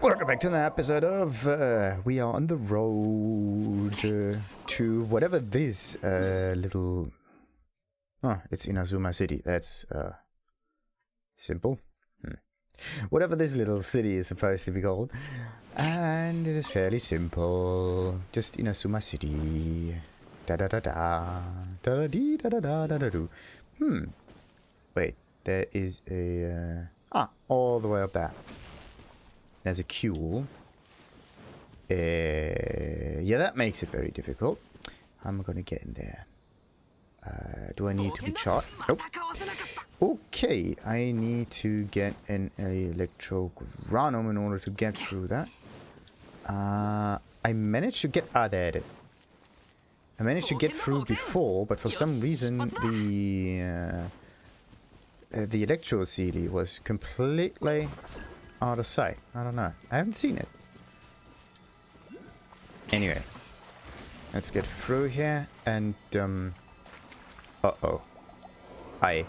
Welcome back to the episode of we are on the road to whatever this little... Oh, it's Inazuma City. That's simple. Whatever this little city is supposed to be called. And it is fairly simple. Just Inazuma City. Da-da-da-da. Da-da-dee-da-da-da-da-da-do. Wait, there is a... all the way up there. There's a queue. Yeah, that makes it very difficult. I'm gonna get in there. Do I need to be shot? Nope. Okay, I need to get an Electrocule in order to get through that. I managed to get... there it is. I managed to get through before, but for some reason the Electrocule was completely out of sight. I don't know. I haven't seen it. Anyway, let's get through here and uh-oh. I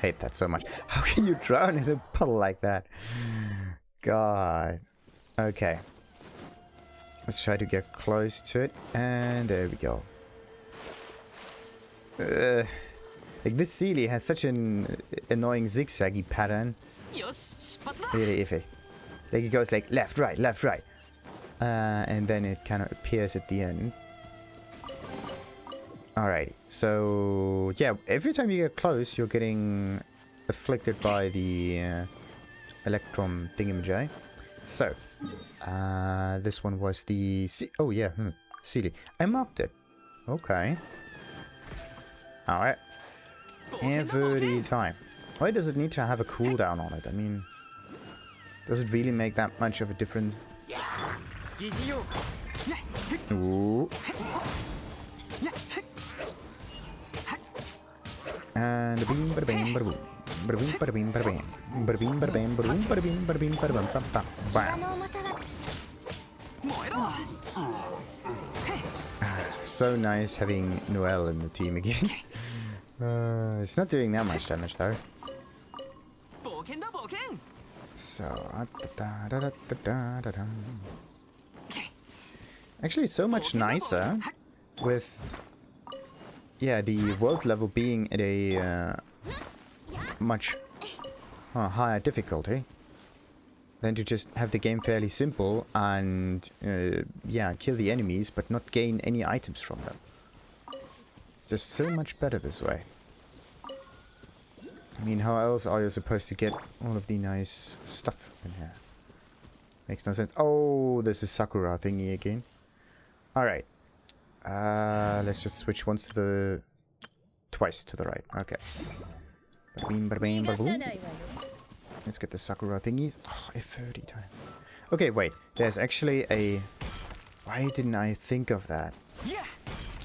hate that so much. How can you drown in a puddle like that? God. Okay. Let's try to get close to it. And there we go. Like this Sealy has such an annoying zigzaggy pattern. Really iffy. Like it goes like left, right, and then it kind of appears at the end. Alrighty, so yeah, every time you get close, you're getting afflicted by the electron thingamajig. So, this one was the oh yeah, Sealy. I marked it. Okay. Alright. Every time. Why does it need to have a cooldown on it? I mean, does it really make that much of a difference? Ooh. And a beam, bada bam, bada boom. Bada beam, bada beam, bada bam. Bada beam, bada bam, bada boom, bada beam, bada beam, bada bam, bam, bam, bam. So nice having Noelle in the team again. It's not doing that much damage though. So, actually, it's so much nicer with, yeah, the world level being at a much higher difficulty than to just have the game fairly simple and, yeah, kill the enemies but not gain any items from them. Just so much better this way. I mean, how else are you supposed to get all of the nice stuff in here? Makes no sense. Oh, this is Sakura thingy again. Alright. Let's just switch twice to the right. Okay. Bada beam, bada bam, bada boom. Let's get the Sakura thingy. Oh, a 30 time. Okay, wait. There's actually a... Why didn't I think of that?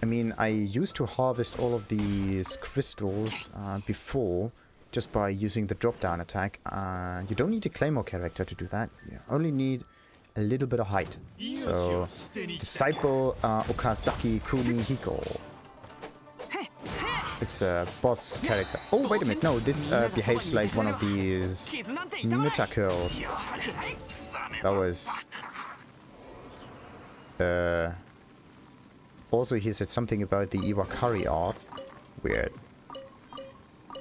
I mean, I used to harvest all of these crystals before, just by using the drop-down attack. You don't need a Claymore character to do that. You only need a little bit of height. So, Disciple Okazaki Kunihiko. It's a boss character. Oh, wait a minute. No, this behaves like one of these Mutakurs. That was... Also, he said something about the Iwakari art. Weird.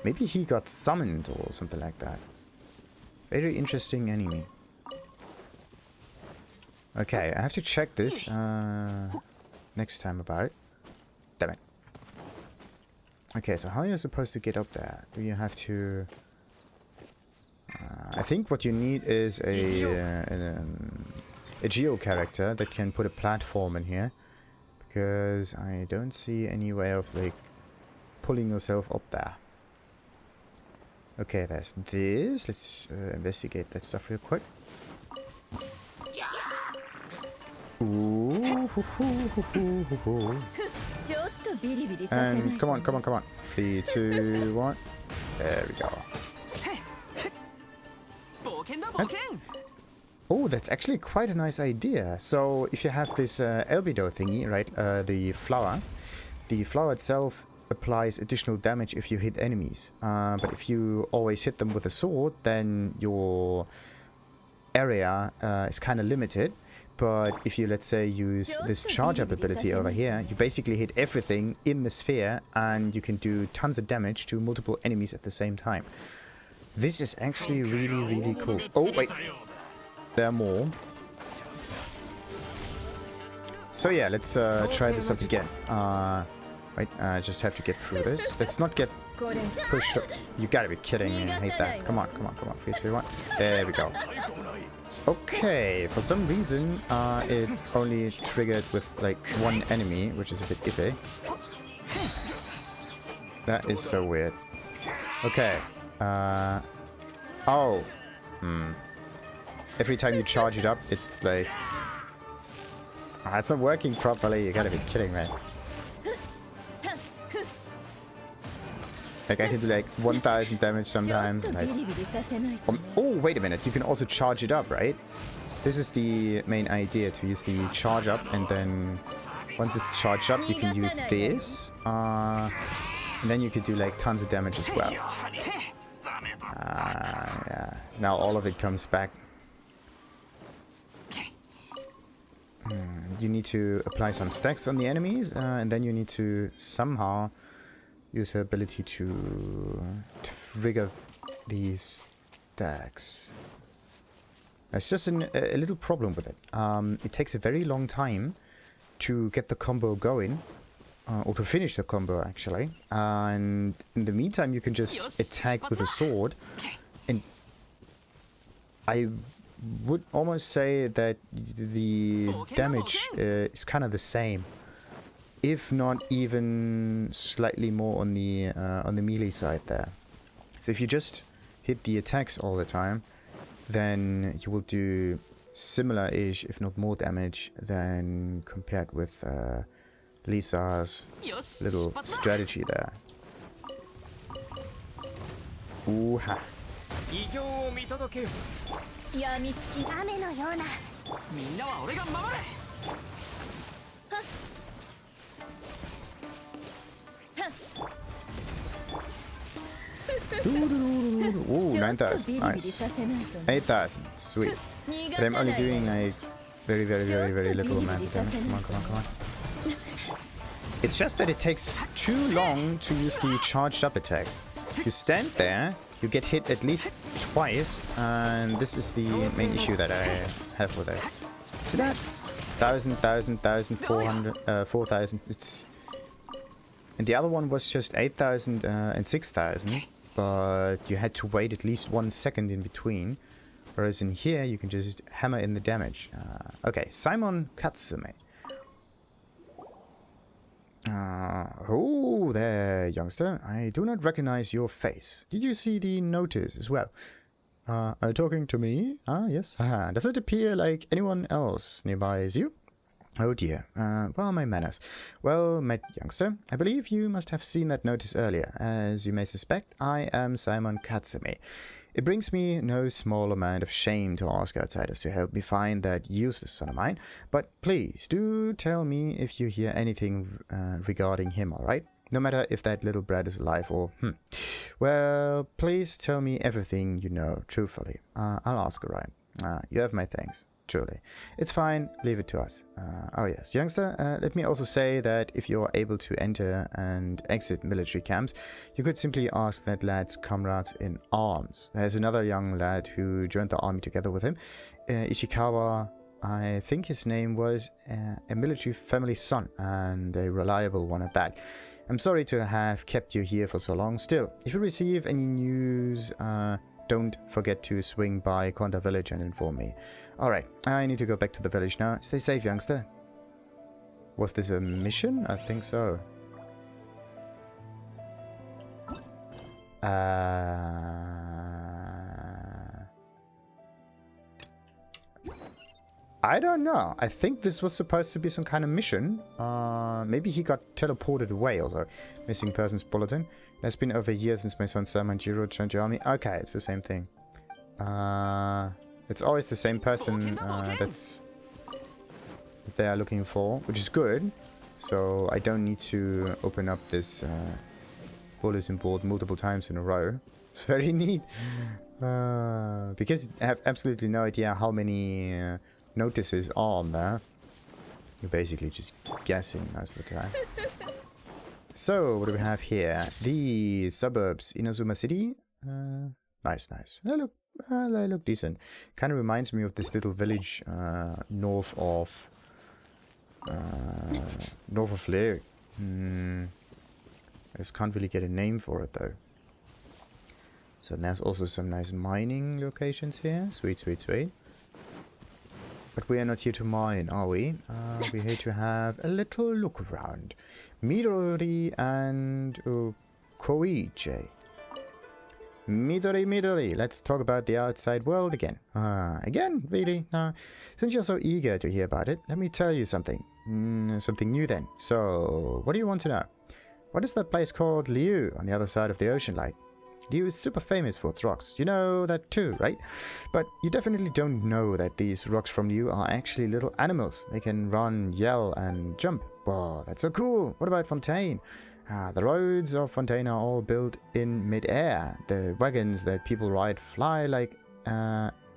Maybe he got summoned or something like that. Very interesting enemy. Okay, I have to check this next time about it. Damn it. Okay, so how are you supposed to get up there? Do you have to... I think what you need is a Geo character that can put a platform in here. Because I don't see any way of, like, pulling yourself up there. Okay, there's this. Let's investigate that stuff real quick. Ooh, and come on. 3, 2, 1. There we go. That's actually quite a nice idea. So, if you have this albedo thingy, right, the flower itself applies additional damage if you hit enemies. But if you always hit them with a sword, then your area is kind of limited. But if you, let's say, use this charge up ability over here, you basically hit everything in the sphere and you can do tons of damage to multiple enemies at the same time. This is actually really, really cool. Oh, wait. There are more. So yeah, let's try this up again. Wait, I just have to get through this. Let's not get pushed up. You gotta be kidding me. I hate that. Come on, come on, come on. 3, 2, 1. There we go. Okay, for some reason, it only triggered with like one enemy, which is a bit iffy. That is so weird. Okay. Oh. Every time you charge it up, it's like... it's not working properly. You gotta be kidding me. Like, I can do like 1000 damage sometimes. Like, oh, wait a minute. You can also charge it up, right? This is the main idea, to use the charge up, and then once it's charged up, you can use this. And then you could do like tons of damage as well. Yeah. Now all of it comes back. You need to apply some stacks on the enemies, and then you need to somehow use her ability to trigger these stacks. There's just a little problem with it. It takes a very long time to get the combo going, or to finish the combo actually. And in the meantime, you can just attack with a sword. And I would almost say that the damage is kind of the same, if not even slightly more on the melee side there. So if you just hit the attacks all the time, then you will do similar-ish, if not more damage than compared with Lisa's little strategy there. Ooh-ha. Ooh, 9,000. Nice. 8,000. Sweet. But I'm only doing like very, very, very, very little amount of damage. Come on, come on, come on. It's just that it takes too long to use the charged up attack. You stand there, you get hit at least twice, and this is the main issue that I have with it. See that? 1,000, 1,000, 1,400, 4,000. It's... And the other one was just 8,000 and 6,000, but you had to wait at least 1 second in between. Whereas in here, you can just hammer in the damage. Okay, Saimon Katsumi. Oh, there, youngster. I do not recognize your face. Did you see the notice as well? Are you talking to me? Ah, yes. Does it appear like anyone else nearby is you? Oh dear. Well, my manners. Well met, youngster. I believe you must have seen that notice earlier. As you may suspect, I am Saimon Katsumi. It brings me no small amount of shame to ask outsiders to help me find that useless son of mine, but please do tell me if you hear anything regarding him, alright? No matter if that little brat is alive or... Well, please tell me everything you know, truthfully. I'll ask, alright? You have my thanks. Truly. It's fine, leave it to us. Oh yes, youngster, let me also say that if you're able to enter and exit military camps, you could simply ask that lad's comrades in arms. There's another young lad who joined the army together with him. Ishikawa, I think his name was, a military family son, and a reliable one at that. I'm sorry to have kept you here for so long. Still, if you receive any news, don't forget to swing by Konda village and inform me. Alright, I need to go back to the village now. Stay safe, youngster. Was this a mission? I think so. I don't know. I think this was supposed to be some kind of mission. Maybe he got teleported away also. Missing persons bulletin. It's been over a year since my son Saimon joined your army. Okay, it's the same thing. It's always the same person that they are looking for, which is good. So I don't need to open up this bulletin board multiple times in a row. It's very neat. Because I have absolutely no idea how many notices are on there. You're basically just guessing most of the time. So, what do we have here? The suburbs, Inazuma City. Nice, nice. They look decent. Kind of reminds me of this little village north of Leer. I just can't really get a name for it though. So there's also some nice mining locations here. Sweet, sweet, sweet. But we are not here to mine, are we? We're here to have a little look around. Midori and kouichi. Midori, let's talk about the outside world again. Again? Really? Since you're so eager to hear about it, let me tell you something. Something new then. So, what do you want to know? What is that place called Liu on the other side of the ocean like? Liu is super famous for its rocks. You know that too, right? But you definitely don't know that these rocks from Liu are actually little animals. They can run, yell, and jump. Whoa, that's so cool. What about Fontaine? The roads of Fontaine are all built in mid-air. The wagons that people ride fly like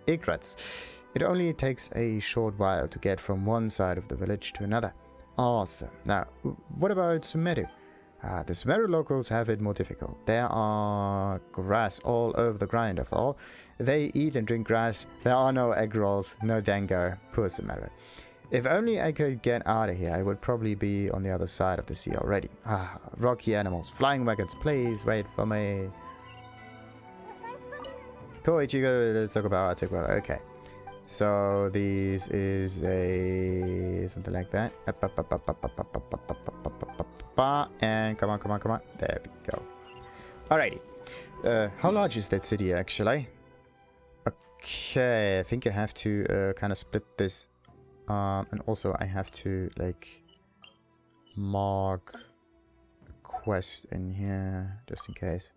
egrets. It only takes a short while to get from one side of the village to another. Awesome. Now, what about Sumeru? The Sumeru locals have it more difficult. There are grass all over the ground after all. They eat and drink grass. There are no egg rolls, no dango. Poor Sumeru. If only I could get out of here, I would probably be on the other side of the sea already. Rocky animals, flying wagons, please wait for me. Kouichi, let's talk about Arctic weather. Okay. So this is a something like that. And come on. There we go. Alrighty. How large is that city actually? Okay, I think I have to kind of split this. And also I have to like mark a quest in here just in case.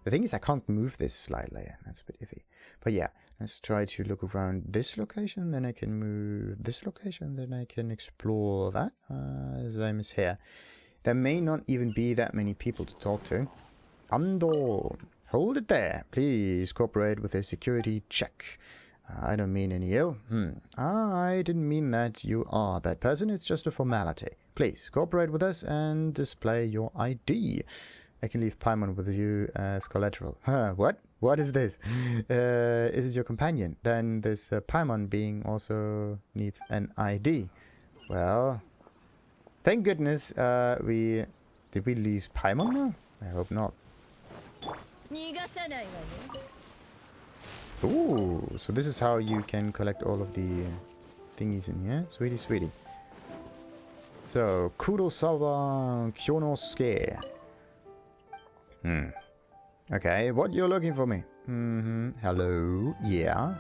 The thing is I can't move this slide layer. That's a bit iffy. But yeah, let's try to look around this location. Then I can move this location. Then I can explore that. Same as here. There may not even be that many people to talk to. Andou, hold it there. Please cooperate with a security check. I don't mean any ill. I didn't mean that you are a bad person. It's just a formality. Please cooperate with us and display your ID. I can leave Paimon with you as collateral. What? What is this? Is it your companion? Then this Paimon being also needs an ID. Well, thank goodness did we lose Paimon now? I hope not. Ooh, so this is how you can collect all of the thingies in here. Sweetie, sweetie. So, Kurosawa Kyounosuke. Okay, what you're looking for me? Hello? Yeah?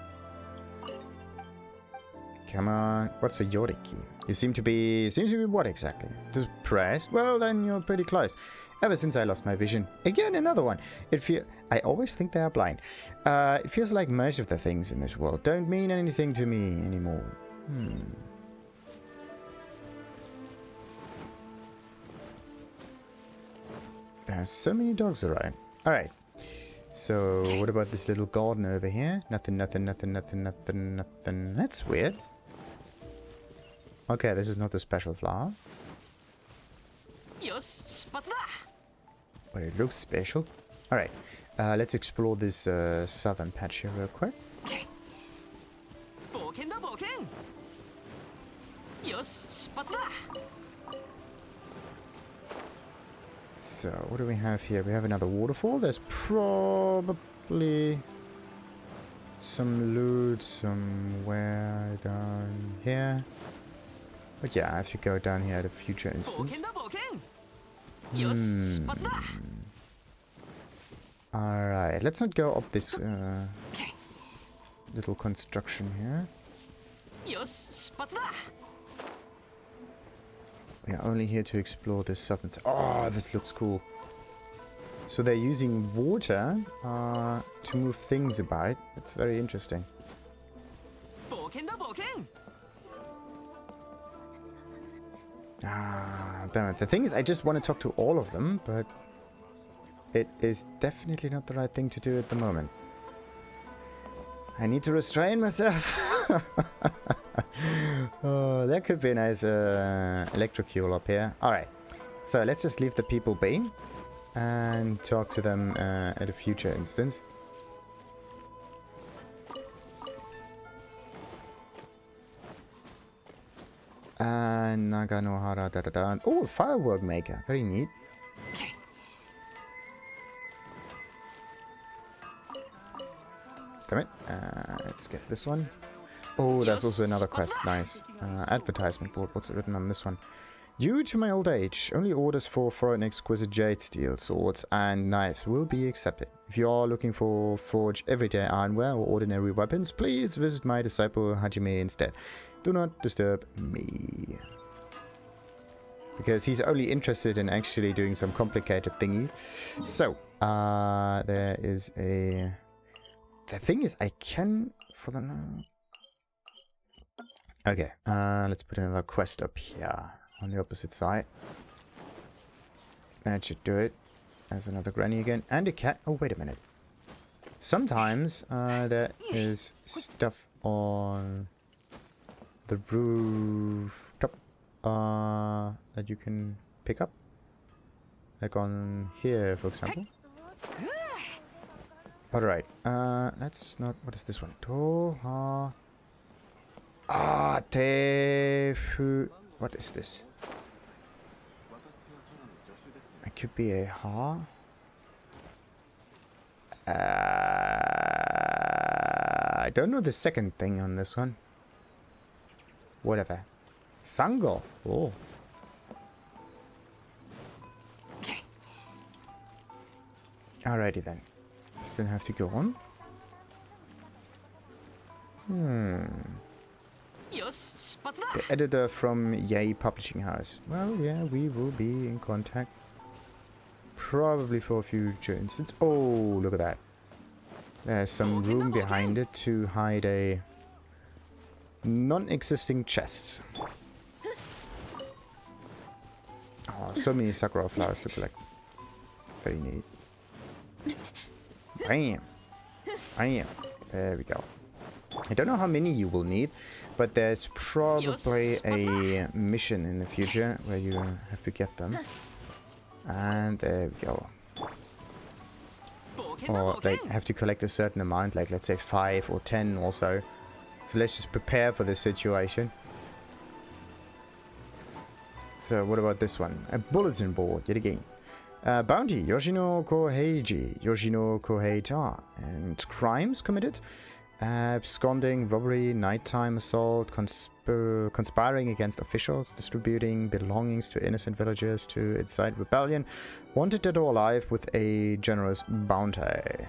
Come on. What's a Yoriki? You seem to be what exactly? Depressed? Well, then you're pretty close. Ever since I lost my vision. Again, another one. I always think they are blind. It feels like most of the things in this world don't mean anything to me anymore. There are so many dogs around. Alright. So, what about this little garden over here? Nothing. That's weird. Okay, this is not a special flower. But it looks special. Alright, let's explore this southern patch here real quick. So, what do we have here? We have another waterfall. There's probably some loot somewhere down here. But yeah, I have to go down here at a future instance. Alright, let's not go up this little construction here. We are only here to explore the southern side. Oh, this looks cool. So they're using water to move things about. It's very interesting. Damn it. The thing is, I just want to talk to all of them, but it is definitely not the right thing to do at the moment. I need to restrain myself. Oh, that could be a nice Electrocule up here. Alright, so let's just leave the people be and talk to them at a future instance. Naganohara da da da. Oh, firework maker. Very neat. Damn it. Let's get this one. Oh, there's also another quest. Nice. Advertisement board. What's written on this one? Due to my old age, only orders for foreign exquisite jade steel, swords and knives will be accepted. If you are looking for forge everyday ironware or ordinary weapons, please visit my disciple Hajime instead. Do not disturb me. Because he's only interested in actually doing some complicated thingies. So, there is a... The thing is, I can... For the... Okay, let's put another quest up here. On the opposite side. That should do it. There's another granny again. And a cat. Oh, wait a minute. Sometimes there is stuff on the rooftop that you can pick up. Like on here, for example. But right. Let's not... What is this one? Toha... Tefu... What is this? It could be a ha. I don't know the second thing on this one. Whatever. Sango. Oh. Alrighty then. Still have to go on. The editor from Yay Publishing House. Well, yeah, we will be in contact. Probably for a future instance. Oh, look at that. There's some room behind it to hide a non-existing chest. Oh, so many Sakura flowers to collect. Very neat. Bam! Bam! There we go. I don't know how many you will need, but there's probably a mission in the future where you have to get them. And there we go. Or they have to collect a certain amount, like let's say 5 or 10 or so. So let's just prepare for this situation. So what about this one? A bulletin board, yet again. Bounty, Yoshino Koheiji, Yoshino Koheita. And crimes committed? Absconding, robbery, nighttime assault, conspiring against officials, distributing belongings to innocent villagers to incite rebellion, wanted dead or alive with a generous bounty.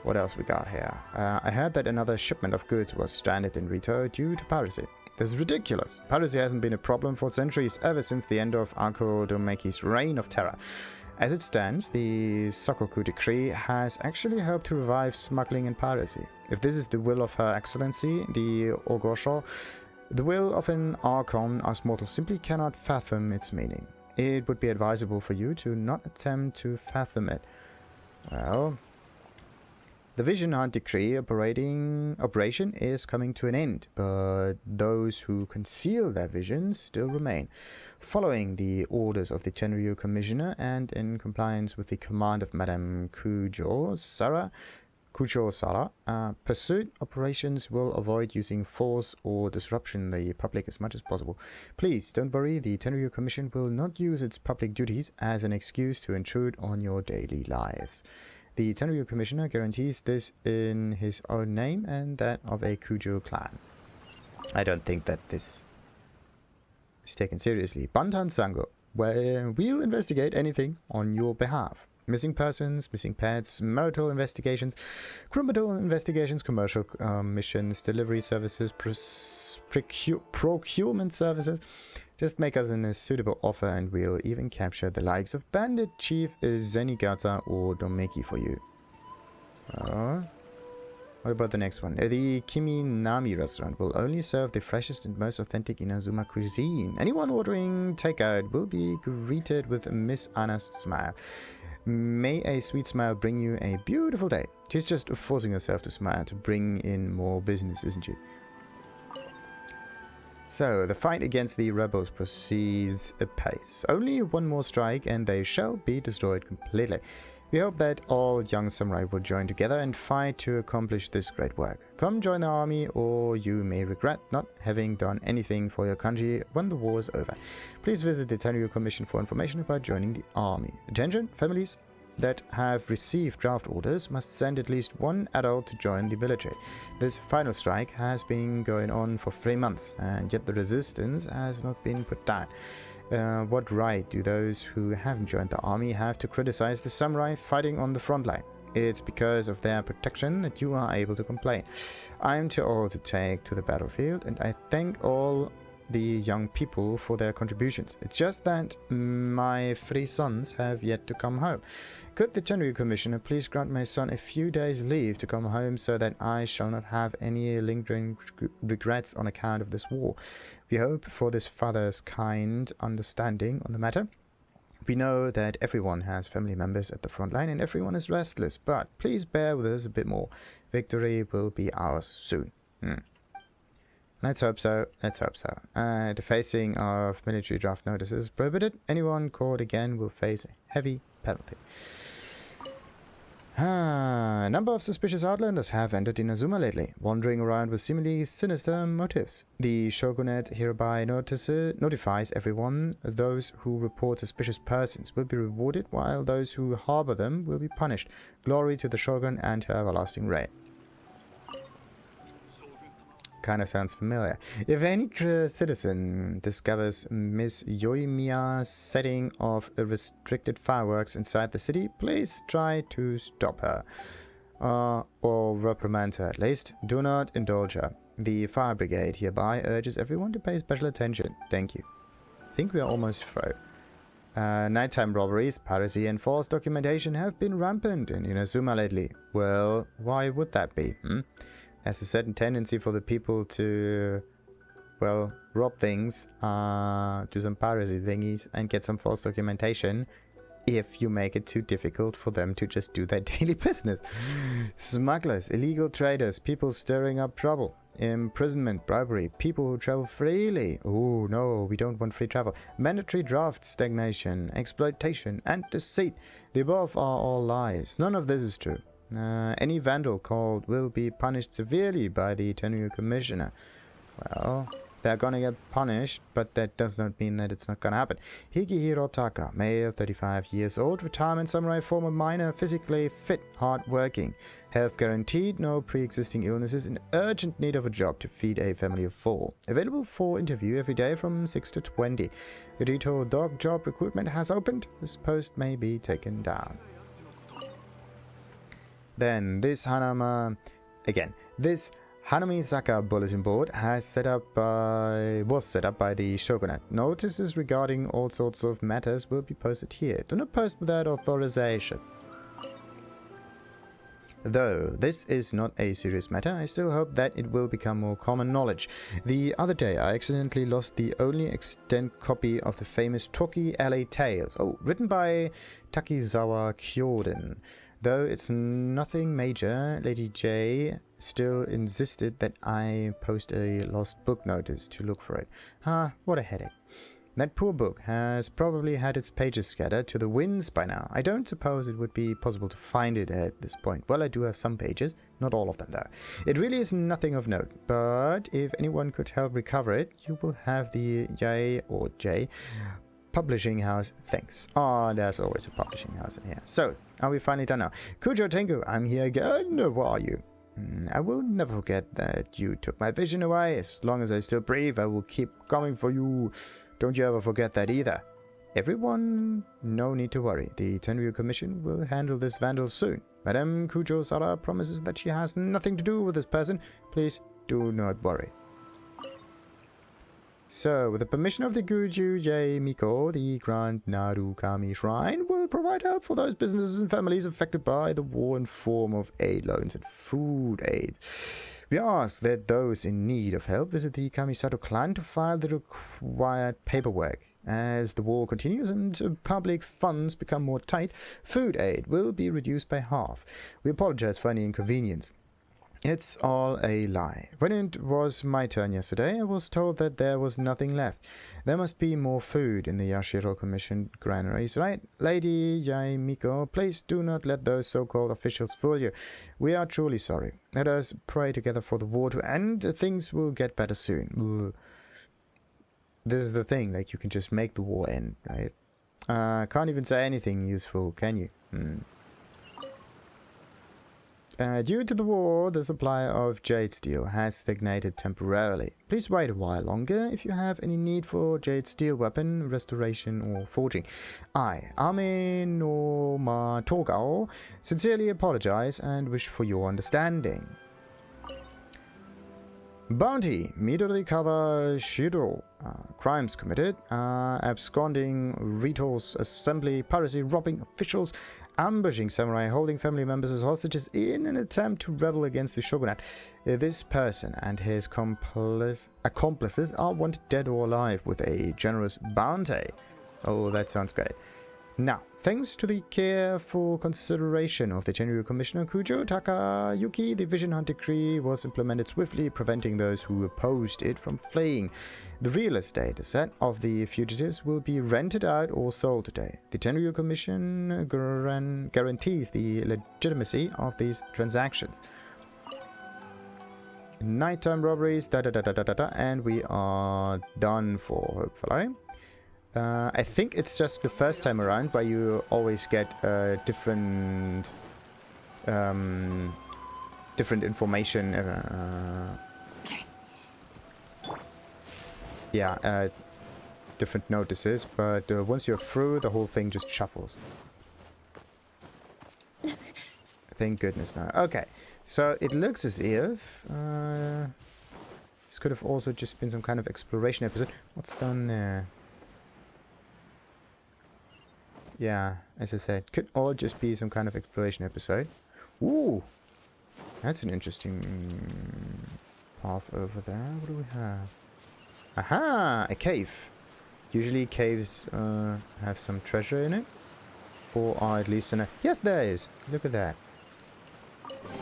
What else we got here? I heard that another shipment of goods was stranded in Rito due to piracy. This is ridiculous. Piracy hasn't been a problem for centuries, ever since the end of Ako Domeki's reign of terror. As it stands, the Sokoku decree has actually helped to revive smuggling and piracy. If this is the will of Her Excellency, the Ogosho, the will of an Archon, us mortals simply cannot fathom its meaning. It would be advisable for you to not attempt to fathom it. Well, the Vision Hunt Decree operation is coming to an end, but those who conceal their visions still remain. Following the orders of the Tenryou Commissioner and in compliance with the command of Madame Kujo Sara, pursuit operations will avoid using force or disruption the public as much as possible. Please don't worry, the Tenryou Commission will not use its public duties as an excuse to intrude on your daily lives. The Tenryou Commissioner guarantees this in his own name and that of a Kujo clan. I don't think that this is taken seriously. Bantan Sango, where we'll investigate anything on your behalf. Missing persons, missing pets, marital investigations, criminal investigations, commercial missions, delivery services, procurement services. Just make us a suitable offer and we'll even capture the likes of Bandit Chief Zenigata or Domeki for you. What about the next one? The Kiminami restaurant will only serve the freshest and most authentic Inazuma cuisine. Anyone ordering takeout will be greeted with Miss Anna's smile. May a sweet smile bring you a beautiful day. She's just forcing herself to smile to bring in more business, isn't she? So, the fight against the rebels proceeds apace. Only one more strike and they shall be destroyed completely. We hope that all young samurai will join together and fight to accomplish this great work. Come join the army, or you may regret not having done anything for your country when the war is over. Please visit the Tenryou Commission for information about joining the army. Attention, families that have received draft orders must send at least one adult to join the military. This final strike has been going on for 3 months, and yet the resistance has not been put down. What right do those who haven't joined the army have to criticize the samurai fighting on the front line? It's because of their protection that you are able to complain. I'm too old to take to the battlefield, and I thank all the young people for their contributions. It's just that my 3 sons have yet to come home. Could the Tenryou Commissioner please grant my son a few days leave to come home so that I shall not have any lingering regrets on account of this war? We hope for this father's kind understanding on the matter. We know that everyone has family members at the front line and everyone is restless, but please bear with us a bit more. Victory will be ours soon. Let's hope so. Let's hope so. The facing of military draft notices is prohibited. Anyone caught again will face a heavy penalty. A number of suspicious outlanders have entered Inazuma lately, wandering around with seemingly sinister motives. The shogunate hereby notifies everyone. Those who report suspicious persons will be rewarded, while those who harbor them will be punished. Glory to the shogun and her everlasting reign. Kinda sounds familiar. If any citizen discovers Miss Yoimiya's setting of restricted fireworks inside the city, please try to stop her. Or reprimand her at least. Do not indulge her. The fire brigade hereby urges everyone to pay special attention. Thank you. I think we are almost through. Nighttime robberies, piracy and false documentation have been rampant in Inazuma lately. Well, why would that be? There's a certain tendency for the people to, well, rob things, do some piracy thingies, and get some false documentation if you make it too difficult for them to just do their daily business. Smugglers, illegal traders, people stirring up trouble, imprisonment, bribery, people who travel freely. Oh no, we don't want free travel. Mandatory draft stagnation, exploitation, and deceit. The above are all lies. None of this is true. Any vandal called will be punished severely by the Tenryou Commissioner. Well, they're gonna get punished, but that does not mean that it's not gonna happen. Higihiro Taka, male, 35 years old, retirement samurai, former miner, physically fit, hard-working, health guaranteed, no pre-existing illnesses, in urgent need of a job to feed a family of 4. Available for interview every day from 6 to 20. Yorito dog job recruitment has opened. This post may be taken down. Then this Hanamizaka bulletin board was set up by the shogunate. Notices regarding all sorts of matters will be posted here. Do not post without authorization. Though this is not a serious matter, I still hope that it will become more common knowledge. The other day I accidentally lost the only extant copy of the famous Toki Alley Tales, written by Takizawa Kyoden. Though it's nothing major, Lady J still insisted that I post a lost book notice to look for it. What a headache. That poor book has probably had its pages scattered to the winds by now. I don't suppose it would be possible to find it at this point. Well, I do have some pages, not all of them though. It really is nothing of note, but if anyone could help recover it, you will have the J publishing house. Thanks. There's always a publishing house in here. So, are we finally done now? Kujo Tengu, I'm here again. Where are you? I will never forget that you took my vision away. As long as I still breathe, I will keep coming for you. Don't you ever forget that either. Everyone, no need to worry. The Tenryou Commission will handle this vandal soon. Madame Kujo-Sara promises that she has nothing to do with this person. Please do not worry. So, with the permission of the Guju Miko, the Grand Narukami Shrine will provide help for those businesses and families affected by the war in form of aid loans and food aids. We ask that those in need of help visit the Kamisato clan to file the required paperwork. As the war continues and public funds become more tight, food aid will be reduced by half. We apologize for any inconvenience. It's all a lie. When it was my turn yesterday, I was told that there was nothing left. There must be more food in the Yashiro Commission granaries, right? Lady Yaimiko, please do not let those so-called officials fool you. We are truly sorry. Let us pray together for the war to end. Things will get better soon. This is the thing, like, you can just make the war end, right? Can't even say anything useful, can you? Due to the war, the supply of jade steel has stagnated temporarily. Please wait a while longer if you have any need for jade steel weapon restoration or forging. I, Ame no Ma Togao, sincerely apologize and wish for your understanding. Bounty: Midori Kawa Shiro. Crimes committed: absconding resource assembly, piracy, robbing officials, ambushing samurai, holding family members as hostages in an attempt to rebel against the shogunate. This person and his accomplices are wanted dead or alive with a generous bounty. Oh, that sounds great. Now, thanks to the careful consideration of the Tenryou Commissioner Kujo Takayuki, the Vision Hunt Decree was implemented swiftly, preventing those who opposed it from fleeing. The real estate asset of the fugitives will be rented out or sold today. The Tenryou Commission guarantees the legitimacy of these transactions. Nighttime robberies, and we are done for, hopefully. I think it's just the first time around where you always get different information. Different notices, but once you're through, the whole thing just shuffles. Thank goodness now. Okay, so it looks as if this could have also just been some kind of exploration episode. What's done there? Yeah, as I said, could all just be some kind of exploration episode. Ooh! That's an interesting path over there. What do we have? Aha! A cave. Usually caves have some treasure in it. Or are at least in a... Yes, there is! Look at that.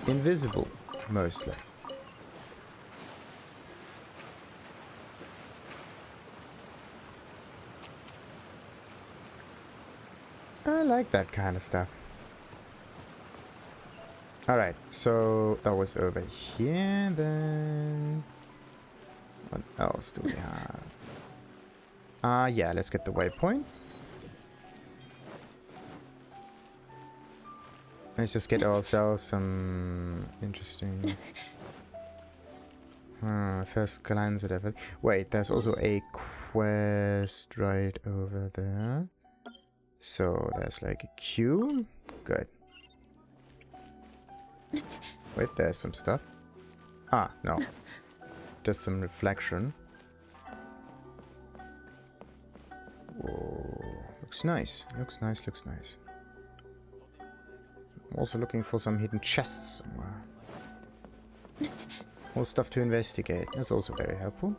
Invisible, mostly. I like that kind of stuff. Alright, so that was over here, then... What else do we have? Yeah, let's get the waypoint. Let's just get ourselves some interesting... first glance at everything. Wait, there's also a quest right over there. So there's like a queue. Good. Wait, there's some stuff. Ah, no. Just some reflection. Whoa. Looks nice. Looks nice, looks nice. I'm also looking for some hidden chests somewhere. More stuff to investigate. That's also very helpful.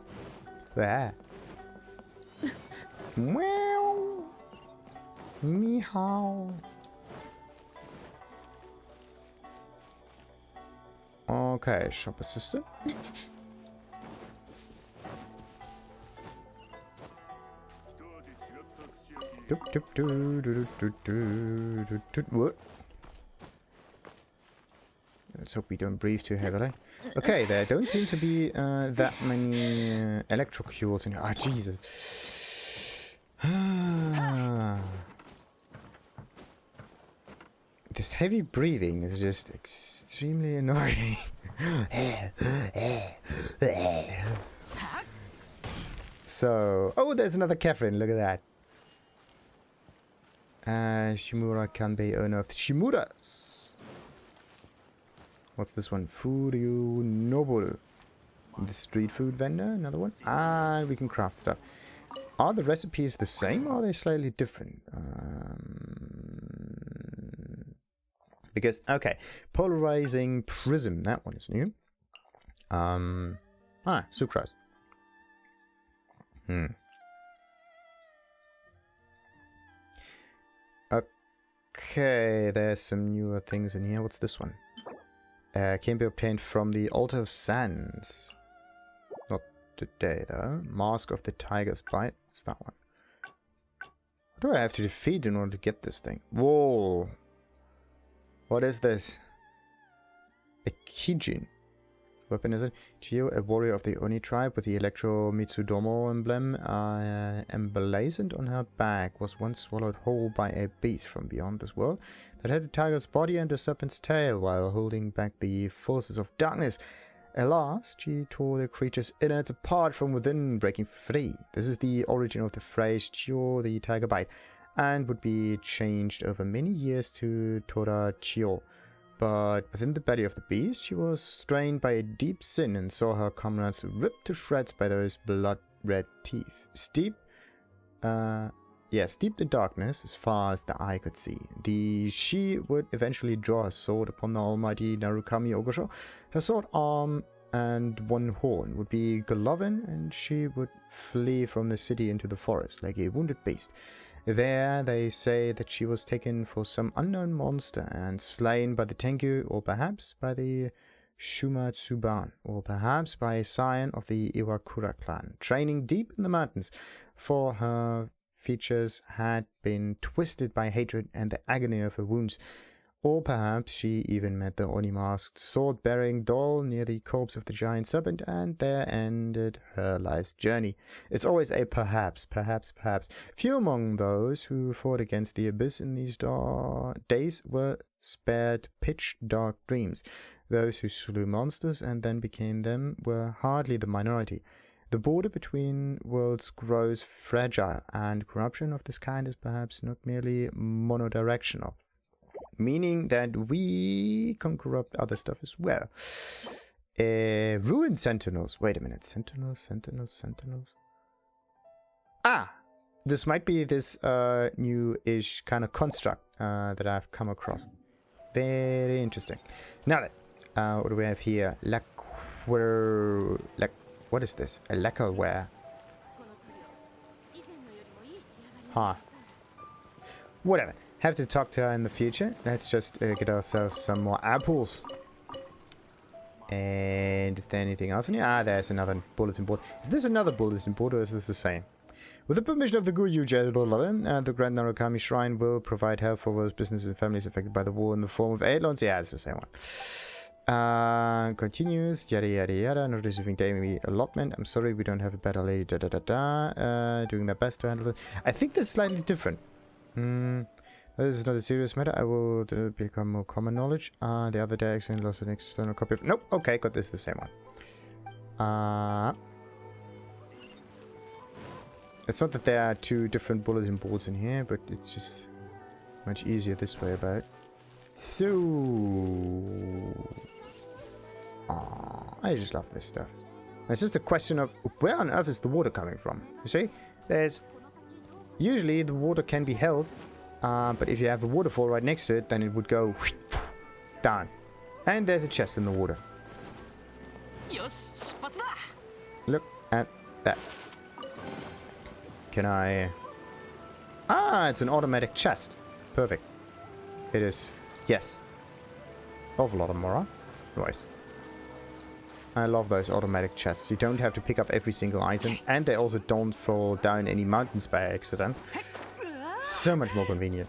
There. Meow. miHoYo. Okay, shop assistant. What? Let's hope we don't breathe too heavily. Okay, there don't seem to be that many electrocules in here. Ah, Jesus. This heavy breathing is just extremely annoying. So, oh, there's another Catherine. Look at that. Shimura can be owner of the Shimuras. What's this one? Furyu Noboru. The street food vendor. Another one. And we can craft stuff. Are the recipes the same or are they slightly different? Because, okay, polarizing prism, that one is new. Sucrose. Okay, there's some newer things in here. What's this one? Can be obtained from the Altar of Sands. Not today, though. Mask of the Tiger's Bite. What's that one? What do I have to defeat in order to get this thing? Whoa! What is this? A Kijin. Weapon is it? Chio, a warrior of the Oni tribe with the Electro Mitsudomo emblem emblazoned on her back, was once swallowed whole by a beast from beyond this world that had a tiger's body and a serpent's tail while holding back the forces of darkness. At last, she tore the creature's innards apart from within, breaking free. This is the origin of the phrase Chio, the tiger bite, and would be changed over many years to Tora Chio. But within the belly of the beast, she was strained by a deep sin and saw her comrades ripped to shreds by those blood-red teeth. Steeped in darkness as far as the eye could see. She would eventually draw a sword upon the almighty Narukami Ogosho. Her sword arm and one horn would be Golovin, and she would flee from the city into the forest like a wounded beast. There, they say that she was taken for some unknown monster and slain by the Tenryou, or perhaps by the Shumatsuban, or perhaps by a scion of the Iwakura clan, training deep in the mountains, for her features had been twisted by hatred and the agony of her wounds. Or perhaps she even met the Oni-masked sword-bearing doll near the corpse of the giant serpent, and there ended her life's journey. It's always a perhaps. Few among those who fought against the abyss in these days were spared pitch-dark dreams. Those who slew monsters and then became them were hardly the minority. The border between worlds grows fragile, and corruption of this kind is perhaps not merely monodirectional, meaning that we can corrupt other stuff as well. Ruined Sentinels. Wait a minute. Sentinels. This might be this new-ish kind of construct that I've come across. Very interesting. Now then, what do we have here? What is this? A lacquerware. Whatever. Have to talk to her in the future. Let's just get ourselves some more apples. And is there anything else in here? There's another bulletin board. Is this another bulletin board, or is this the same? With the permission of the Guyu the Grand Narukami Shrine will provide help for those businesses and families affected by the war in the form of aid loans. Yeah, it's the same one. Continues. Yada yada yada. Not receiving daily allotment. I'm sorry, we don't have a better lady. Doing their best to handle it. I think this is slightly different. This is not a serious matter. I will become more common knowledge. The other day I accidentally lost an external copy of... Nope. Okay, got this. The same one. It's not that there are two different bulletin boards in here, but it's just much easier this way about. So... I just love this stuff. It's just a question of where on earth is the water coming from? You see? There's... Usually the water can be held. But if you have a waterfall right next to it, then it would go down. And there's a chest in the water. Look at that. Can I... it's an automatic chest. Perfect. It is. Yes. Awful lot of Mora. Nice. I love those automatic chests. You don't have to pick up every single item. And they also don't fall down any mountains by accident. So much more convenient.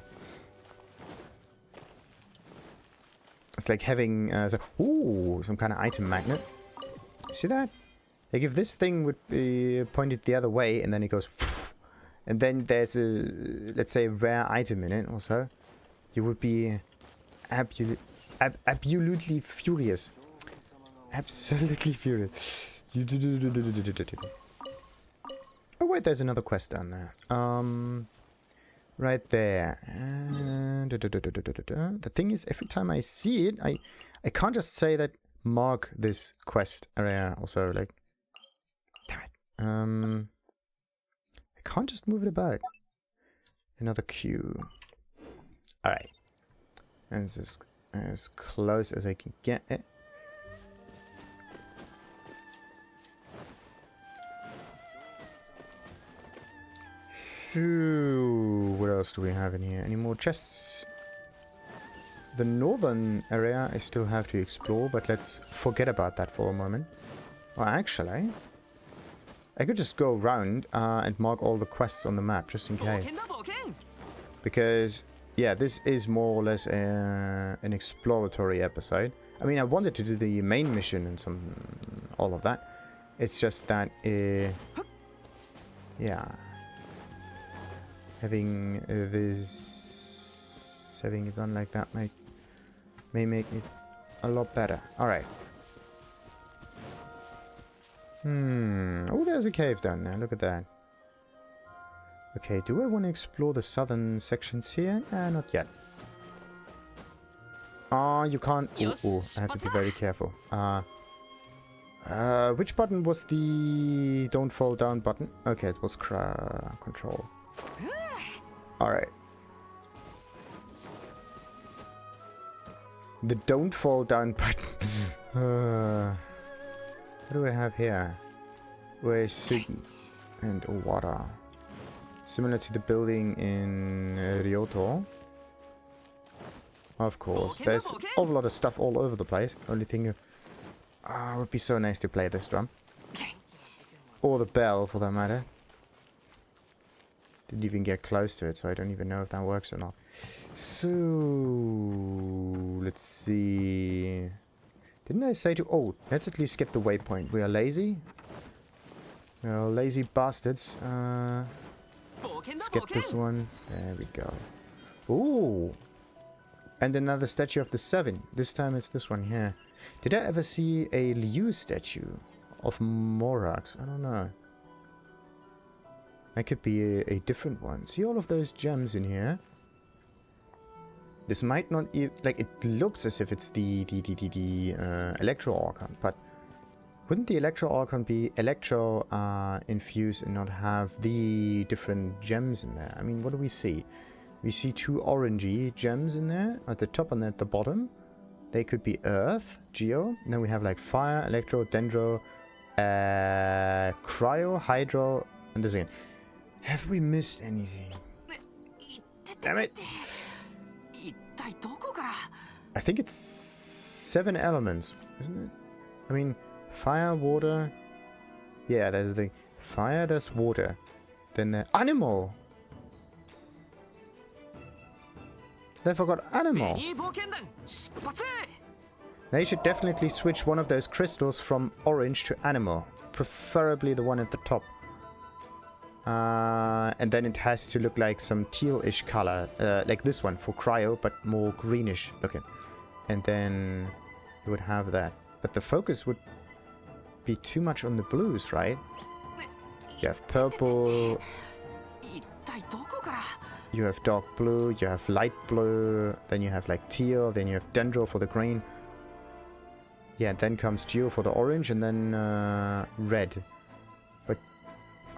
It's like having some kind of item magnet. See that? Like if this thing would be pointed the other way and then it goes, and then there's a, let's say, a rare item in it or so, you would be absolutely furious. Absolutely furious. Oh wait, there's another quest down there. Right there. The thing is, every time I see it, I can't just say that mark this quest area. Also, like, damn it. I can't just move it about. Another queue. All right. And this is as close as I can get it. So, what else do we have in here? Any more chests? The northern area I still have to explore, but let's forget about that for a moment. Well, actually, I could just go around and mark all the quests on the map, just in case. Because, yeah, this is more or less an exploratory episode. I mean, I wanted to do the main mission and all of that. It's just that, yeah, having having it done like that may make it a lot better. All right. Oh, there's a cave down there. Look at that. Okay, do I want to explore the southern sections here? Not yet. You can't. Oh, I have to be very careful. Which button was the don't fall down button? Okay, it was control. Alright. The don't fall down button. What do I have here? Where's Sugi? And water. Similar to the building in Ryoto. Of course. There's an awful lot of stuff all over the place. Only thing it would be so nice to play this drum. Or the bell, for that matter. Didn't even get close to it, so I don't even know if that works or not. So, let's see. Didn't I say to... Oh, let's at least get the waypoint. We are lazy. We are lazy bastards. Let's get this one. There we go. Ooh. And another statue of the 7. This time it's this one here. Did I ever see a Liu statue of Morax? I don't know. That could be a different one. See all of those gems in here? This might not... like, it looks as if it's the Electro Archon, but wouldn't the Electro Archon be Electro infused and not have the different gems in there? I mean, what do we see? We see 2 orangey gems in there, at the top and at the bottom. They could be Earth, Geo. And then we have like Fire, Electro, Dendro, Cryo, Hydro, and this again. Have we missed anything? Damn it! I think it's 7 elements, isn't it? I mean, fire, water. Yeah, there's the fire, there's water. Then the animal. They forgot animal. They should definitely switch one of those crystals from orange to animal. Preferably the one at the top. And then it has to look like some teal-ish color. Like this one for cryo, but more greenish looking. And then you would have that. But the focus would be too much on the blues, right? You have purple. You have dark blue, you have light blue, then you have like teal, then you have dendro for the green. Yeah, then comes geo for the orange, and then red. But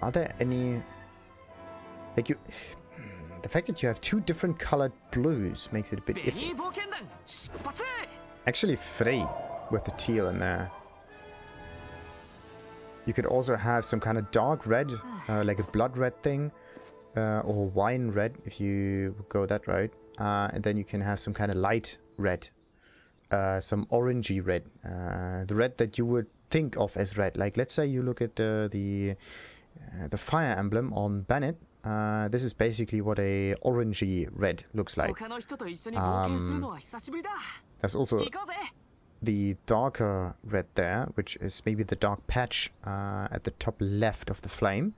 are there any... like you... the fact that you have 2 different colored blues makes it a bit iffy. Actually 3 with the teal in there. You could also have some kind of dark red, like a blood red thing. Or wine red, if you go that route. And then you can have some kind of light red. Some orangey red. The red that you would think of as red. Like, let's say you look at the fire emblem on Bennett. This is basically what a orangey red looks like. There's also the darker red there, which is maybe the dark patch at the top left of the flame.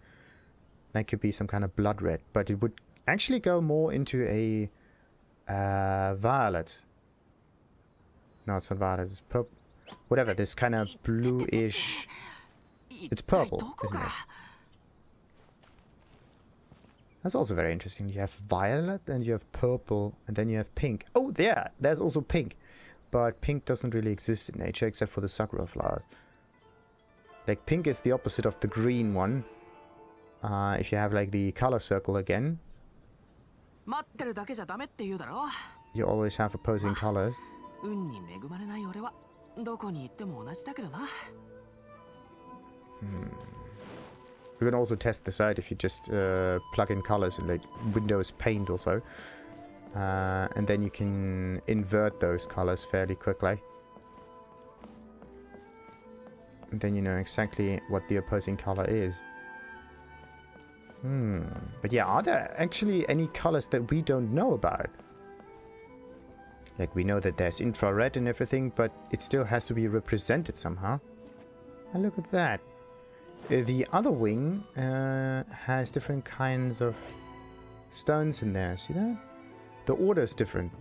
That could be some kind of blood red, but it would actually go more into a violet. No, it's not violet, it's purple. Whatever, this kind of bluish... It's purple, isn't it? That's also very interesting. You have violet, and you have purple, and then you have pink. Oh, yeah, there's also pink. But pink doesn't really exist in nature, except for the sakura flowers. Like, pink is the opposite of the green one. If you have like the color circle again, you always have opposing colors. You can also test this out if you just plug in colors in like Windows Paint or so. And then you can invert those colors fairly quickly. And then you know exactly what the opposing color is. But yeah, are there actually any colors that we don't know about? Like, we know that there's infrared and everything, but it still has to be represented somehow. And look at that. The other wing has different kinds of stones in there. See that? The order is different.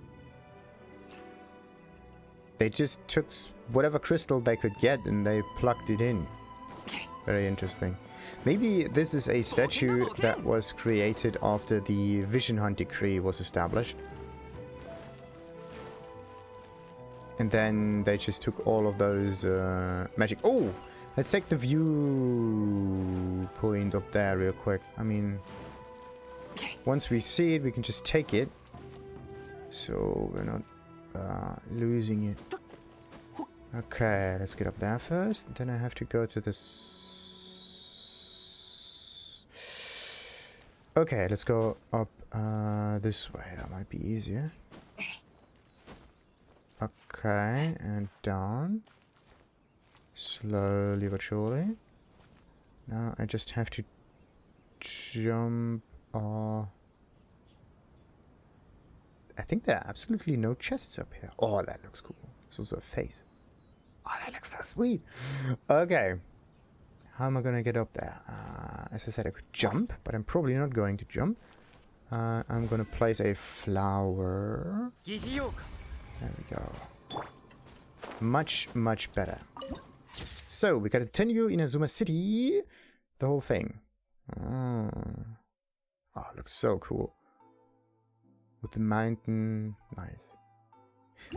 They just took whatever crystal they could get and they plugged it in. Very interesting. Maybe this is a statue that was created after the Vision Hunt decree was established. And then they just took all of those magic... Oh! Let's take the viewpoint up there real quick. I mean... Once we see it, we can just take it. So we're not losing it. Okay, let's get up there first. Then I have to go to this... Okay, let's go up this way. That might be easier. Okay, and down. Slowly but surely. Now I just have to jump. I think there are absolutely no chests up here. Oh, that looks cool. There's also a face. Oh, that looks so sweet. Okay. How am I going to get up there? As I said, I could jump, but I'm probably not going to jump. I'm going to place a flower. There we go. Much, much better. So, we got the Tenryou Inazuma City. The whole thing. Oh, it looks so cool. With the mountain. Nice.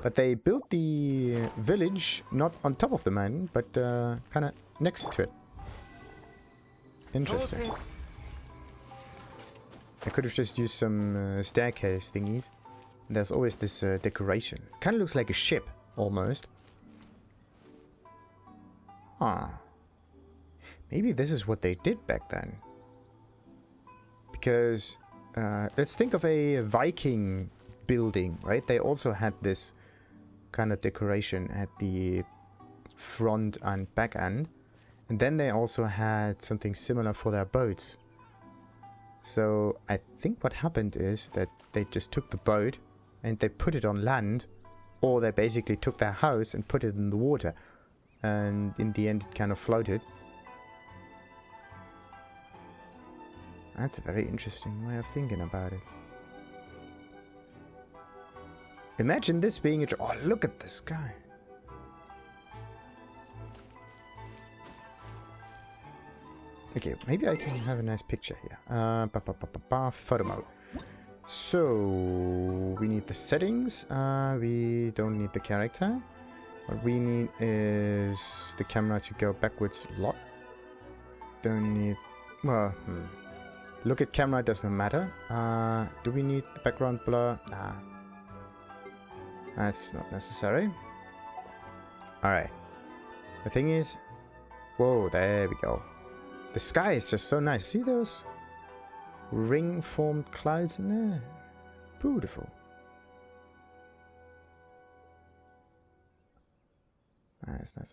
But they built the village not on top of the mountain, but kind of next to it. Interesting. I could have just used some staircase thingies. There's always this decoration. Kind of looks like a ship, almost. Huh. Maybe this is what they did back then. Because, let's think of a Viking building, right? They also had this kind of decoration at the front and back end. And then they also had something similar for their boats. So I think what happened is that they just took the boat and they put it on land, or they basically took their house and put it in the water. And in the end it kind of floated. That's a very interesting way of thinking about it. Imagine this being a... Oh, look at this guy. Okay, maybe I can have a nice picture here. Photo mode. So, we need the settings. We don't need the character. What we need is the camera to go backwards a lot. Don't need... Well, look at camera doesn't matter. Do we need the background blur? Nah. That's not necessary. Alright. The thing is... Whoa, there we go. The sky is just so nice. See those ring-formed clouds in there? Beautiful. Nice. The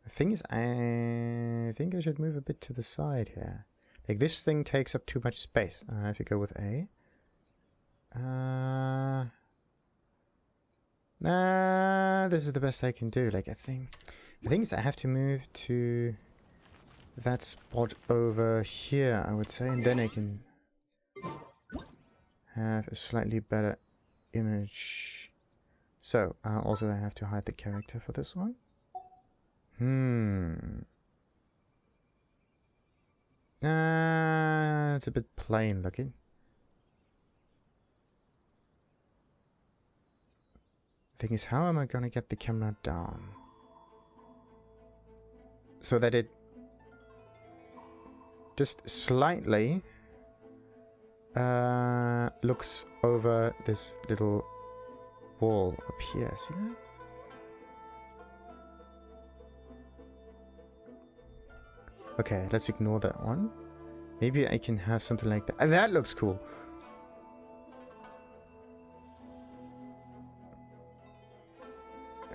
thing is, I think I should move a bit to the side here. Like, this thing takes up too much space. I have to go with A. Nah, this is the best I can do. Like, I think... The thing is, I have to move to that spot over here, I would say, and then I can have a slightly better image. So, also I have to hide the character for this one. It's a bit plain looking. The thing is, how am I gonna get the camera down? So that it just slightly looks over this little wall up here. See that? Okay, let's ignore that one. Maybe I can have something like that. That looks cool.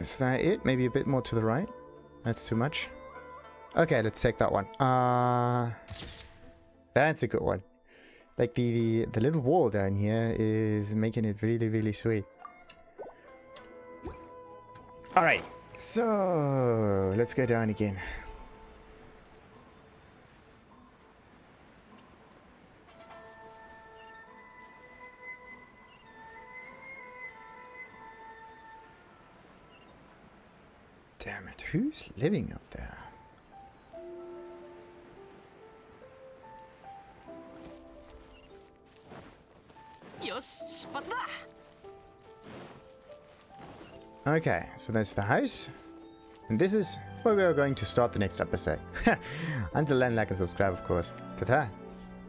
Is that it? Maybe a bit more to the right? That's too much. Okay, let's take that one. That's a good one. Like the little wall down here is making it really, really sweet. Alright, so let's go down again. Damn it, who's living up there? Okay, so that's the house. And this is where we are going to start the next episode. Until then, like and subscribe, of course. Ta-ta!